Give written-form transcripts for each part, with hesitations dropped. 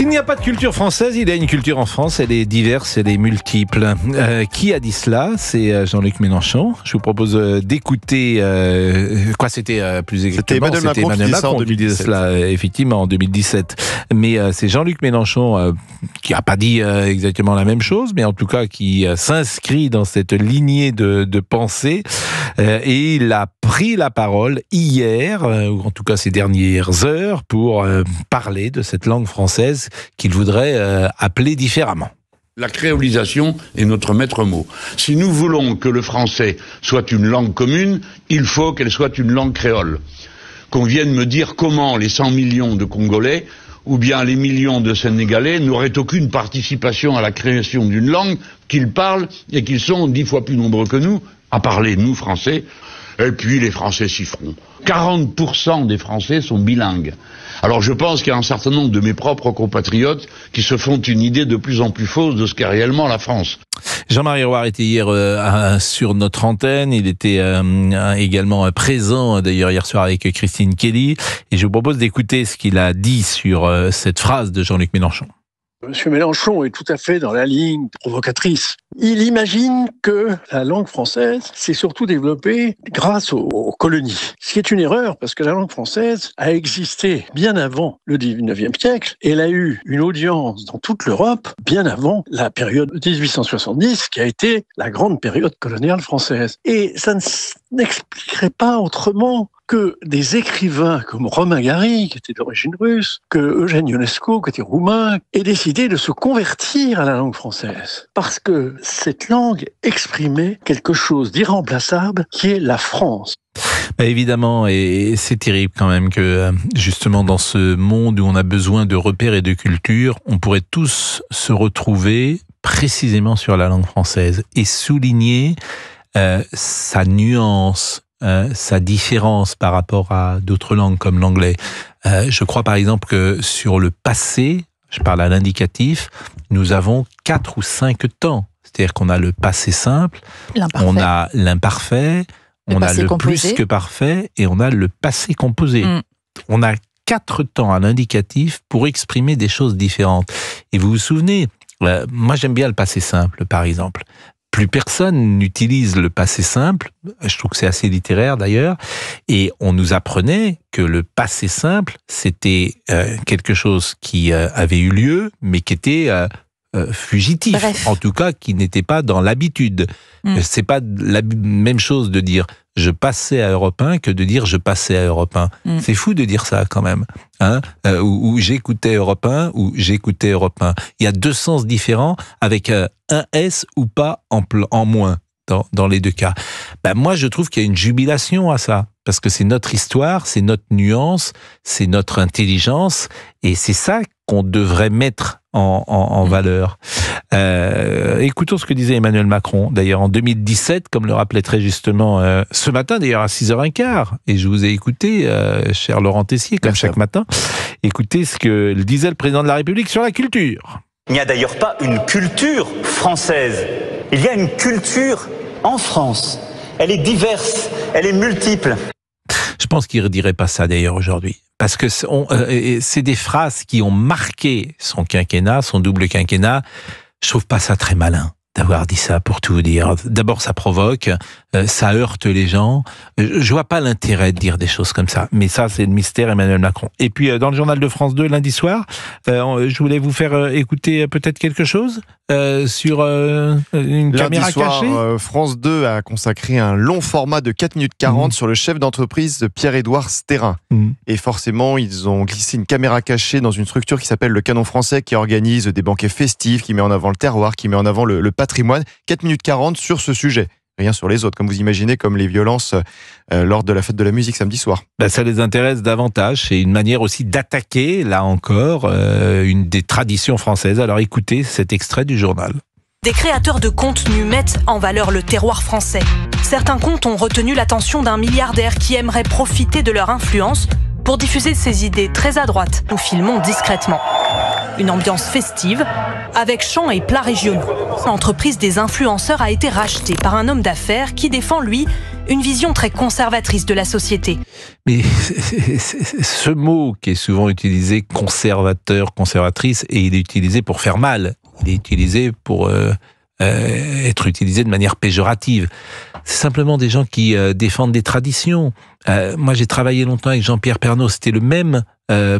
Il n'y a pas de culture française, il y a une culture en France, elle est diverse, elle est multiple. Qui a dit cela? C'est Jean-Luc Mélenchon. Je vous propose d'écouter... c'était plus exactement? C'était Emmanuel Macron qui disait cela, effectivement, en 2017. Mais c'est Jean-Luc Mélenchon qui n'a pas dit exactement la même chose, mais en tout cas qui s'inscrit dans cette lignée de pensée. Et il a pris la parole hier, ou en tout cas ces dernières heures, pour parler de cette langue française qu'il voudrait appeler différemment. La créolisation est notre maître mot. Si nous voulons que le français soit une langue commune, il faut qu'elle soit une langue créole. Qu'on vienne me dire comment les 100 millions de Congolais ou bien les millions de Sénégalais n'auraient aucune participation à la création d'une langue qu'ils parlent et qu'ils sont 10 fois plus nombreux que nous à parler, nous Français. Et puis les Français s'y feront. 40% des Français sont bilingues. Alors je pense qu'il y a un certain nombre de mes propres compatriotes qui se font une idée de plus en plus fausse de ce qu'est réellement la France. Jean-Marie Roire était hier sur notre antenne, il était également présent d'ailleurs hier soir avec Christine Kelly, et je vous propose d'écouter ce qu'il a dit sur cette phrase de Jean-Luc Mélenchon. Monsieur Mélenchon est tout à fait dans la ligne provocatrice. Il imagine que la langue française s'est surtout développée grâce aux colonies. Ce qui est une erreur, parce que la langue française a existé bien avant le 19e siècle, et elle a eu une audience dans toute l'Europe bien avant la période 1870, qui a été la grande période coloniale française. Et ça n'expliquerait pas autrement que des écrivains comme Romain Gary, qui était d'origine russe, que Eugène Ionesco, qui était roumain, aient décidé de se convertir à la langue française. Parce que cette langue exprimait quelque chose d'irremplaçable, qui est la France. Évidemment, et c'est terrible quand même que justement dans ce monde où on a besoin de repères et de culture, on pourrait tous se retrouver précisément sur la langue française et souligner sa nuance, sa différence par rapport à d'autres langues comme l'anglais. Je crois par exemple que sur le passé, je parle à l'indicatif, nous avons 4 ou 5 temps. C'est-à-dire qu'on a le passé simple, on a l'imparfait, on a le plus que parfait et on a le passé composé. On a 4 temps à l'indicatif pour exprimer des choses différentes. Et vous vous souvenez, moi j'aime bien le passé simple par exemple. Plus personne n'utilise le passé simple, je trouve que c'est assez littéraire d'ailleurs, et on nous apprenait que le passé simple, c'était quelque chose qui avait eu lieu, mais qui était fugitif, bref. En tout cas qui n'était pas dans l'habitude. C'est pas la même chose de dire je passais à Europe 1 que de dire je passais à Europe 1. C'est fou de dire ça quand même. Hein, ou j'écoutais Europe 1 ou j'écoutais Europe 1. Il y a 2 sens différents avec un S ou pas en moins dans les 2 cas. Moi je trouve qu'il y a une jubilation à ça. Parce que c'est notre histoire, c'est notre nuance, c'est notre intelligence, et c'est ça qu'on devrait mettre en valeur. Écoutons ce que disait Emmanuel Macron, d'ailleurs en 2017, comme le rappelait très justement ce matin, d'ailleurs à 6h15, et je vous ai écouté, cher Laurent Tessier, comme chaque matin, écoutez ce que disait le président de la République sur la culture. Il n'y a d'ailleurs pas une culture française, il y a une culture en France. Elle est diverse, elle est multiple. Je pense qu'il ne redirait pas ça d'ailleurs aujourd'hui. Parce que c'est des phrases qui ont marqué son quinquennat, son double quinquennat. Je trouve pas ça très malin d'avoir dit ça, pour tout vous dire. D'abord, ça provoque, ça heurte les gens. Je vois pas l'intérêt de dire des choses comme ça. Mais ça, c'est le mystère Emmanuel Macron. Et puis, dans le journal de France 2, lundi soir, je voulais vous faire écouter peut-être quelque chose sur une caméra cachée. Lundi soir, France 2 a consacré un long format de 4 minutes 40 sur le chef d'entreprise Pierre-Édouard Stérin. Et forcément, ils ont glissé une caméra cachée dans une structure qui s'appelle le Canon Français, qui organise des banquets festifs, qui met en avant le terroir, qui met en avant le patrimoine. 4 minutes 40 sur ce sujet. Rien sur les autres, comme vous imaginez, comme les violences lors de la fête de la musique samedi soir. Ça les intéresse davantage. C'est une manière aussi d'attaquer, là encore, une des traditions françaises. Alors écoutez cet extrait du journal. Des créateurs de contenus mettent en valeur le terroir français. Certains comptes ont retenu l'attention d'un milliardaire qui aimerait profiter de leur influence pour diffuser ses idées très à droite. Nous filmons discrètement. Une ambiance festive, avec chants et plats régionaux. L'entreprise des influenceurs a été rachetée par un homme d'affaires qui défend, lui, une vision très conservatrice de la société. Mais ce mot qui est souvent utilisé, conservateur, conservatrice, et il est utilisé pour faire mal. Il est utilisé pour être utilisé de manière péjorative. C'est simplement des gens qui défendent des traditions. Moi, j'ai travaillé longtemps avec Jean-Pierre Pernaut. C'était le même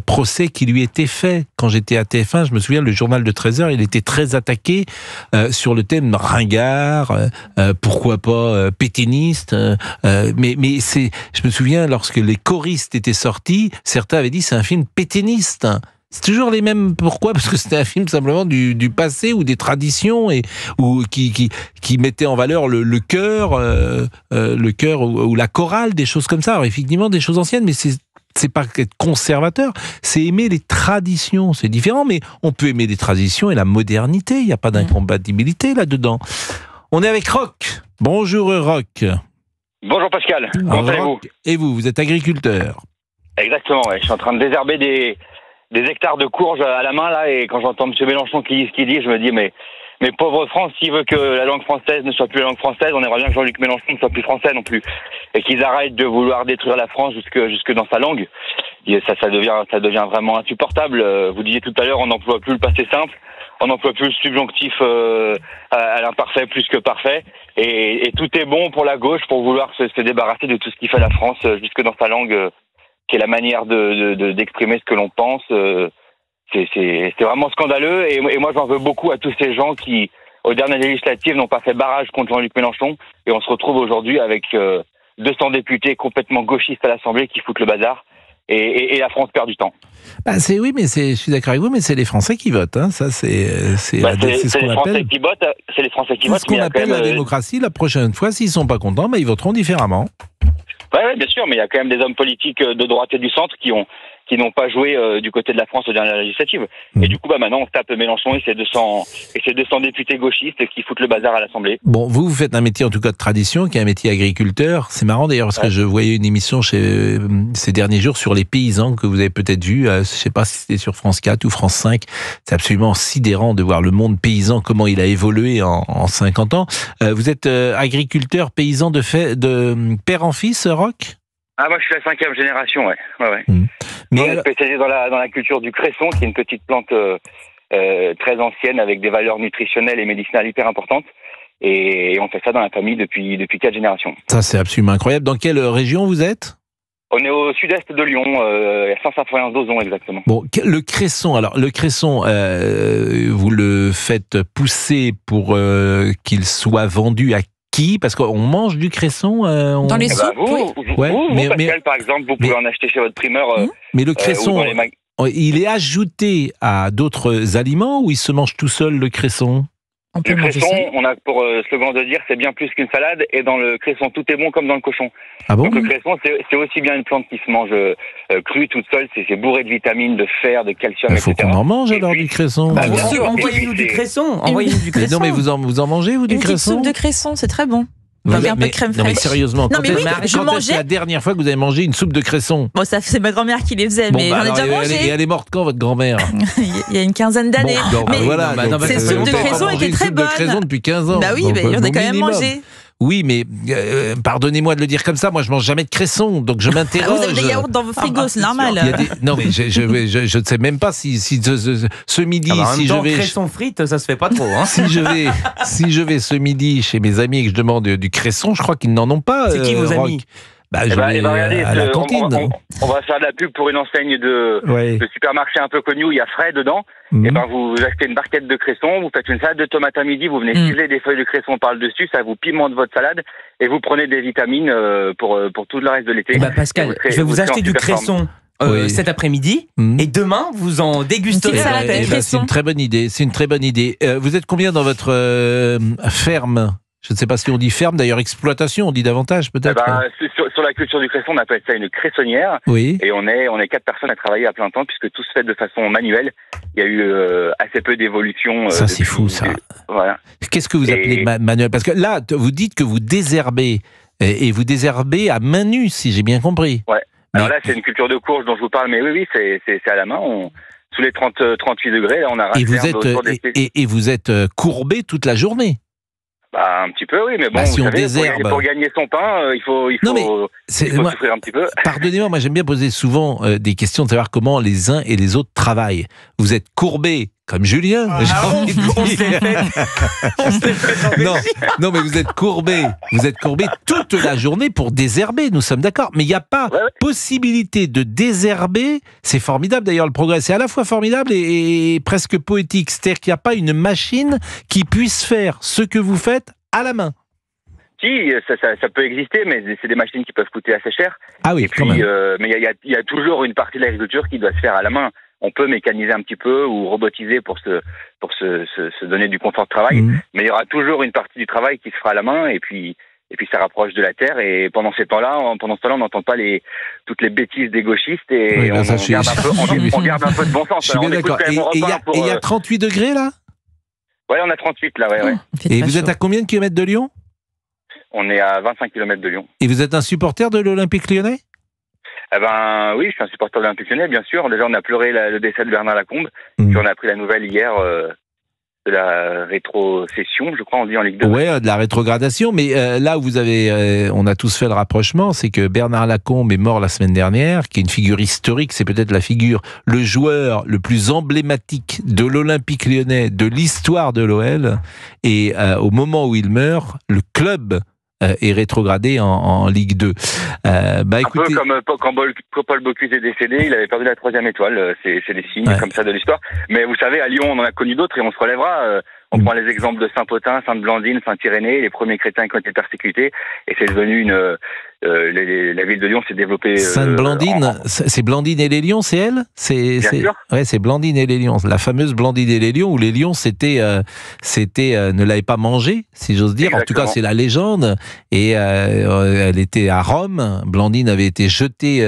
procès qui lui était fait. Quand j'étais à TF1, je me souviens, le journal de 13h, il était très attaqué sur le thème ringard, pourquoi pas pétainiste. Mais je me souviens, lorsque les choristes étaient sortis, certains avaient dit c'est un film pétainiste. C'est toujours les mêmes. Pourquoi ? Parce que c'était un film simplement du passé ou des traditions qui mettait en valeur le chœur ou la chorale, des choses comme ça. Alors effectivement, des choses anciennes, mais c'est pas être conservateur, c'est aimer les traditions. C'est différent, mais on peut aimer les traditions et la modernité. Il n'y a pas d'incompatibilité là-dedans. On est avec Roch. Bonjour Roch. Bonjour Pascal. Comment allez-vous ? Et vous êtes agriculteur ? Exactement, ouais. Je suis en train de désherber des hectares de courges à la main, là, et quand j'entends M. Mélenchon qui dit ce qu'il dit, je me dis, mais pauvre France, s'il veut que la langue française ne soit plus la langue française, on aimerait bien que Jean-Luc Mélenchon ne soit plus français non plus. Et qu'ils arrêtent de vouloir détruire la France jusque dans sa langue. Et ça devient vraiment insupportable. Vous disiez tout à l'heure, on n'emploie plus le passé simple, on n'emploie plus le subjonctif à l'imparfait plus que parfait. Et tout est bon pour la gauche pour vouloir se débarrasser de tout ce qui fait la France jusque dans sa langue, qui est la manière d'exprimer ce que l'on pense. C'est vraiment scandaleux, et moi j'en veux beaucoup à tous ces gens qui, aux dernières législatives, n'ont pas fait barrage contre Jean-Luc Mélenchon, et on se retrouve aujourd'hui avec 200 députés complètement gauchistes à l'Assemblée qui foutent le bazar, et la France perd du temps. Bah je suis d'accord avec vous, mais c'est les Français qui votent, hein. Ça c'est ce qu'on appelle. C'est les Français qui votent. C'est ce qu'on appelle la démocratie. La prochaine fois, s'ils sont pas contents, ils voteront différemment. Ouais, bien sûr, mais il y a quand même des hommes politiques de droite et du centre qui n'ont pas joué du côté de la France aux dernières législatives. Et du coup, maintenant, on tape Mélenchon et ses 200 députés gauchistes qui foutent le bazar à l'Assemblée. Bon, vous faites un métier en tout cas de tradition, qui est un métier agriculteur. C'est marrant d'ailleurs, parce que je voyais une émission ces derniers jours sur les paysans que vous avez peut-être vu. Je ne sais pas si c'était sur France 4 ou France 5. C'est absolument sidérant de voir le monde paysan, comment il a évolué en 50 ans. Vous êtes agriculteur, paysan de père en fils, Roch ? Ah, moi je suis la 5e génération, ouais. Mais on est spécialisé dans la culture du cresson, qui est une petite plante très ancienne avec des valeurs nutritionnelles et médicinales hyper importantes. Et on fait ça dans la famille depuis 4 générations. Ça, c'est absolument incroyable. Dans quelle région vous êtes ? On est au sud-est de Lyon, à Saint-Symphorien-d'Ozon exactement. Bon, le cresson, vous le faites pousser pour qu'il soit vendu à qui ? Parce qu'on mange du cresson dans les soupes. Pascal, par exemple, vous pouvez en acheter chez votre primeur. Mais le cresson, il est ajouté à d'autres aliments ou il se mange tout seul, le cresson ? Le cresson, on a pour slogan de dire c'est bien plus qu'une salade, et dans le cresson tout est bon comme dans le cochon. Ah bon ? Donc le cresson c'est aussi bien une plante qui se mange crue toute seule, c'est bourré de vitamines, de fer, de calcium, etc. Il faut qu'on en mange alors du cresson. Bien sûr, envoyez-nous du cresson. Non mais vous en mangez vous du cresson ? Une petite soupe de cresson, c'est très bon. Avec un peu de crème fraîche. Non mais sérieusement, quand est-ce la dernière fois que vous avez mangé une soupe de cresson ? Bon, ça c'est ma grand-mère qui les faisait, mais j'en ai déjà mangé. Et elle est morte quand, votre grand-mère ? Il y a une quinzaine d'années. Cette soupe de cresson était très bonne. Cette soupe de cresson depuis 15 ans. Bah oui, mais on a quand même mangé. Oui, mais pardonnez-moi de le dire comme ça, moi je mange jamais de cresson, donc je m'interroge. Vous avez des yaourts dans vos frigos, c'est normal. Non mais je ne sais même pas si ce midi, si je vais... cresson frite, ça se fait pas trop. Hein. si je vais ce midi chez mes amis et que je demande du cresson, je crois qu'ils n'en ont pas. C'est qui vos amis ? Regardez, à la cantine. On va faire de la pub pour une enseigne de supermarché un peu connu où il y a frais dedans. Et vous achetez une barquette de cresson, vous faites une salade de tomates à midi, vous venez ciseler des feuilles de cresson par le dessus, ça vous pimente votre salade et vous prenez des vitamines pour tout le reste de l'été. Pascal, je vais vous acheter du cresson cet après-midi et demain vous en dégusterez. C'est une très bonne idée. Vous êtes combien dans votre ferme ? Je ne sais pas si on dit ferme, d'ailleurs exploitation, on dit davantage peut-être. Sur la culture du cresson, on appelle ça une cressonnière. Oui. Et on est 4 personnes à travailler à plein temps puisque tout se fait de façon manuelle. Il y a eu assez peu d'évolution. Ça c'est fou ça. Voilà. Qu'est-ce que vous appelez manuel ? Parce que là, vous dites que vous désherbez et vous désherbez à main nue, si j'ai bien compris. Ouais. Alors là, c'est une culture de courge dont je vous parle, mais oui, c'est à la main. Sous les 38 degrés, là, on arrache. Et vous êtes courbé toute la journée. Un petit peu, oui, mais bon, si vous on savez, désherbe... pour gagner son pain, il faut souffrir un petit peu. Pardonnez-moi, moi j'aime bien poser souvent des questions de savoir comment les uns et les autres travaillent. Vous êtes courbés comme Julien. Non, mais vous êtes courbés toute la journée pour désherber, nous sommes d'accord. Mais il n'y a pas possibilité de désherber. C'est formidable d'ailleurs, le progrès. C'est à la fois formidable et presque poétique. C'est-à-dire qu'il n'y a pas une machine qui puisse faire ce que vous faites à la main. Si, ça peut exister, mais c'est des machines qui peuvent coûter assez cher. Ah oui, et puis, mais il y a toujours une partie de l'agriculture qui doit se faire à la main. On peut mécaniser un petit peu ou robotiser pour se donner du confort de travail, mais il y aura toujours une partie du travail qui se fera à la main et puis ça rapproche de la terre. Et pendant ce temps-là, on n'entend pas toutes les bêtises des gauchistes et on garde un peu de bon sens. Je suis bien d'accord. Et il y a 38 degrés là ? Ouais, on a 38 là, ouais. Et vous êtes à combien de kilomètres de Lyon ? On est à 25 km de Lyon. Et vous êtes un supporter de l'Olympique Lyonnais ? Oui, je suis un supporter de l'Olympique Lyonnais, bien sûr. Déjà, on a pleuré le décès de Bernard Lacombe. Puis on a appris la nouvelle hier de la rétrocession, je crois, on dit en Ligue 2. Oui, de la rétrogradation. Mais là où on a tous fait le rapprochement, c'est que Bernard Lacombe est mort la semaine dernière, qui est une figure historique. C'est peut-être le joueur le plus emblématique de l'Olympique Lyonnais, de l'histoire de l'OL. Et au moment où il meurt, le club est rétrogradé en Ligue 2. Écoutez... Un peu comme quand Paul Bocuse est décédé, il avait perdu la 3e étoile. C'est des signes comme ça de l'histoire. Mais vous savez, à Lyon, on en a connu d'autres et on se relèvera. On prend les exemples de Saint-Potin, Sainte-Blandine, Saint-Irénée, les premiers chrétiens qui ont été persécutés. Et c'est devenu la ville de Lyon s'est développée... Sainte-Blandine, c'est Blandine et les lions, c'est elle ? Bien sûr. Ouais, c'est Blandine et les lions. La fameuse Blandine et les lions, où les lions ne l'avaient pas mangé, si j'ose dire. Exactement. En tout cas, c'est la légende. Et elle était à Rome. Blandine avait été jetée,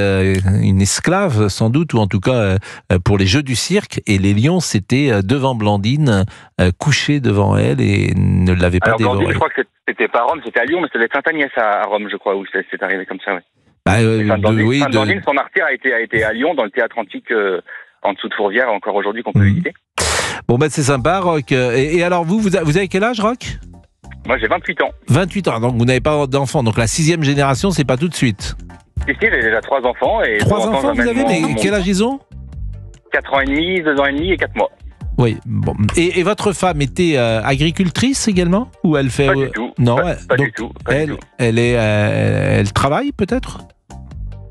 une esclave, sans doute, ou en tout cas pour les jeux du cirque. Et les lions, c'était devant Blandine, couchés devant elle, et ne l'avaient pas dévorée. Blandine, je crois que c'était pas à Rome, c'était à Lyon, mais ça devait être Sainte-Agnès à Rome, je crois, où c'est arrivé comme ça, oui. Sainte-Blandine, son martyr a été à Lyon, dans le théâtre antique, en dessous de Fourvière, encore aujourd'hui, qu'on peut visiter. Bon, c'est sympa, Roch. Et alors, vous avez quel âge, Roch ? Moi, j'ai 28 ans. 28 ans, donc vous n'avez pas d'enfants. Donc la 6e génération, c'est pas tout de suite. Si, j'ai déjà 3 enfants. 3 enfants, vous avez ? Mais quel âge ils ont ? 4 ans et demi, 2 ans et demi et 4 mois. Oui, bon. Et votre femme était agricultrice également ? Ou elle fait... Pas du tout. Non, pas du tout. Elle travaille peut-être ?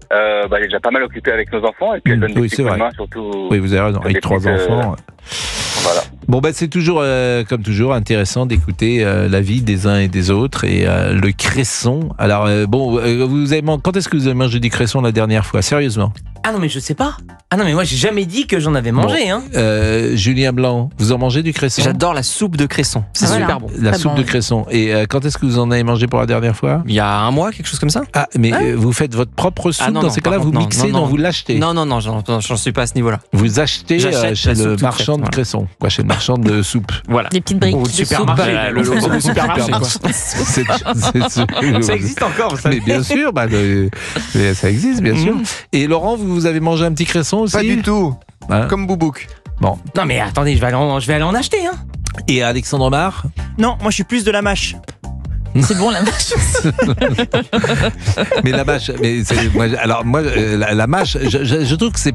Elle est déjà pas mal occupée avec nos enfants et puis elle donne des petits coups de main, surtout... Oui, vous avez raison, avec 3 enfants... Voilà. Bon, c'est toujours, comme toujours, intéressant d'écouter la vie des uns et des autres et le cresson. Alors, quand est-ce que vous avez mangé du cresson la dernière fois ? Sérieusement ? Ah non, mais je sais pas. Ah non, mais moi, j'ai jamais dit que j'en avais mangé. Julien Blanc, vous en mangez du cresson ? J'adore la soupe de cresson. C'est super bon. La soupe de cresson. Et quand est-ce que vous en avez mangé pour la dernière fois ? Il y a un mois, quelque chose comme ça. Ah, mais vous faites votre propre soupe dans ces cas-là, vous mixez, vous l'achetez ? Non, j'en suis pas à ce niveau-là. Vous achetez chez le marchand de cresson, chez le marchand de soupe. Voilà. Des petites briques. Ou le supermarché. Le supermarché, quoi. Ça existe encore, ça. Mais bien sûr, ça existe, bien sûr. Et Laurent, vous avez mangé un petit cresson aussi ? Pas du tout. Comme Boubouk. Bon. Non, mais attendez, je vais aller en acheter. Et Alexandre Marre ? Non, moi je suis plus de la mâche. C'est bon la mâche aussi. Mais la mâche, la mâche, je trouve que c'est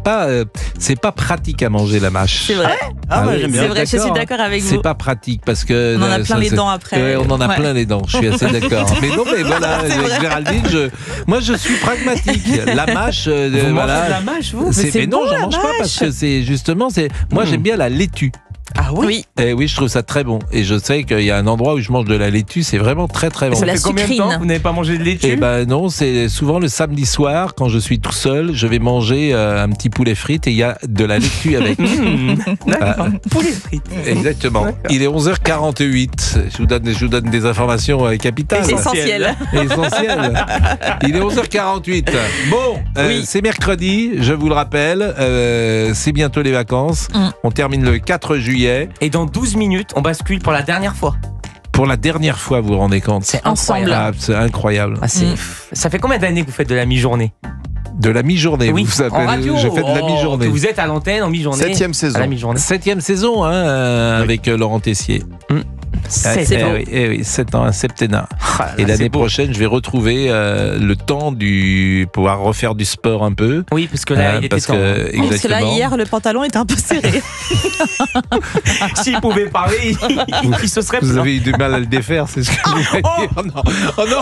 pas pratique à manger la mâche. C'est vrai. J'aime bien. C'est vrai, je suis d'accord avec vous. C'est pas pratique parce que on en a plein les dents après. On en a plein les dents. Je suis assez d'accord. Mais voilà, avec Géraldine, moi je suis pragmatique. La mâche, vous mangez de la mâche, vous ? Mais non, j'en mange pas parce que c'est justement, moi j'aime bien la laitue. Ah oui. Et oui, je trouve ça très bon. Et je sais qu'il y a un endroit où je mange de la laitue, c'est vraiment très très bon. Ça fait combien de temps que vous n'avez pas mangé de laitue ? Non, c'est souvent le samedi soir, quand je suis tout seul, je vais manger un petit poulet frites et il y a de la laitue avec. D'accord. Poulet frites. Exactement. D'accord. Il est 11h48. Je vous donne des informations capitales. Essentielles. Il est 11h48. Bon, c'est mercredi, je vous le rappelle. C'est bientôt les vacances. On termine le 4 juillet. Et dans 12 minutes, on bascule pour la dernière fois. Pour la dernière fois, vous vous rendez compte ? C'est incroyable. C'est incroyable. Ça fait combien d'années que vous faites de la mi-journée ? De la mi-journée, oui, vous en radio. Je fais de la mi-journée. Vous êtes à l'antenne en mi-journée. 7e saison. À la mi-journée. 7e saison, avec Laurent Tessier. Oui, 7 ans, un septennat. Et l'année prochaine, je vais retrouver le temps pouvoir refaire du sport un peu. Oui, parce que là, il était temps. Parce que là, hier, le pantalon était un peu serré. S'il pouvait parler, il se serait... Vous avez eu du mal à le défaire, c'est ce que je voulais dire. Oh non,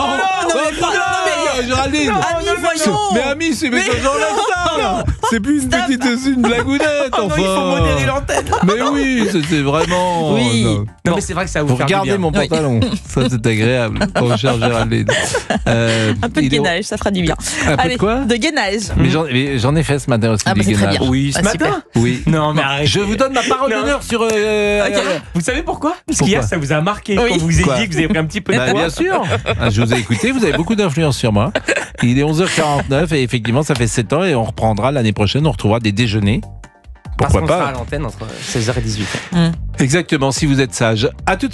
Géraldine. Voyons. Mais Ami, c'est mais j'enlève ça. C'est plus une petite, une blagounette. Oh non, il faut modérer l'antenne. Mais oui, c'est vraiment. Oui. Non, mais c'est vrai que ça vous fait regardez mon pantalon. Ça, c'est agréable. Oh, chère Géraldine. Un peu de gainage, ça fera du bien. Un peu de quoi ? De gainage. Mais j'en ai fait ce matin aussi du gainage. Oui, ce matin. Oui. Non, mais arrêtez. Je vous donne ma parole d'honneur sur. Vous savez pourquoi ? Parce qu'hier, ça vous a marqué quand vous vous avez dit que vous avez pris un petit peu de poids. Bien sûr. Je vous ai écouté, vous avez beaucoup d'influence sur moi. Il est 11h49 et effectivement, ça fait 7 ans et on reprendra l'année prochaine, on retrouvera des déjeuners. Pourquoi pas ? Sera à l'antenne entre 16h et 18h. Exactement, si vous êtes sage. À tout de suite.